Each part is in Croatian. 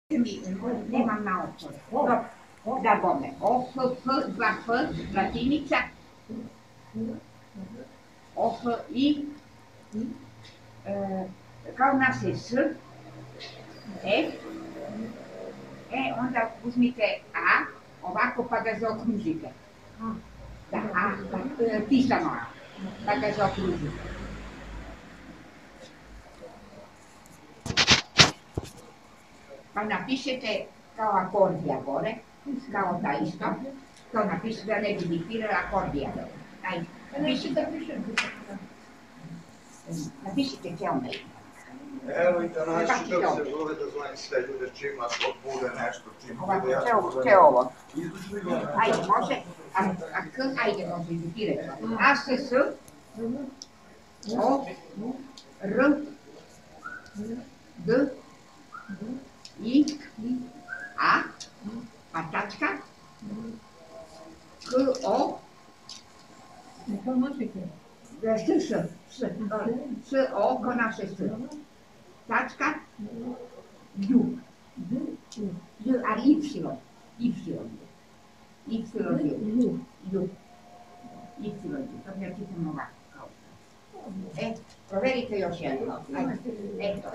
Nemam naočare. Da bome. O, F, F, dva F, latinica. O, F, I. Kao nas je S. F. Onda uzmite A, ovako pa ga zaokružite. Da, A, pisano A, pa ga zaokružite. Pa napišete kao akordija gore, kao ta isto. To napišete da ne bi diktirala akordija. Napišite cijel mail. Evo i da naši kako se zove da zovem sve ljude čim ako bude nešto, čim bude ja ću Če ovo. Ajde, može. A K, ajde, može diktirati. A, S, S, O, R, D, I, A, pa tačka, K, O, S, O, ko naše S, tačka, Ju, a Y, to ja čitam ovako. Proverite još jedno. Eto.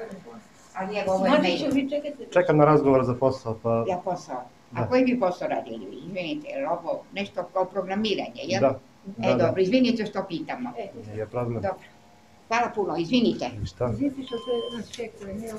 Ali evo ovo je mail. Čekam na razgovor za posao, pa... Ja posao. A koji bi posao radili? Izvinite, je li ovo nešto kao programiranje, jel? Da. Dobro, izvinite što pitamo. Nije problem. Dobro. Hvala puno, izvinite. Ništa. Izvinite što se nas čekuje.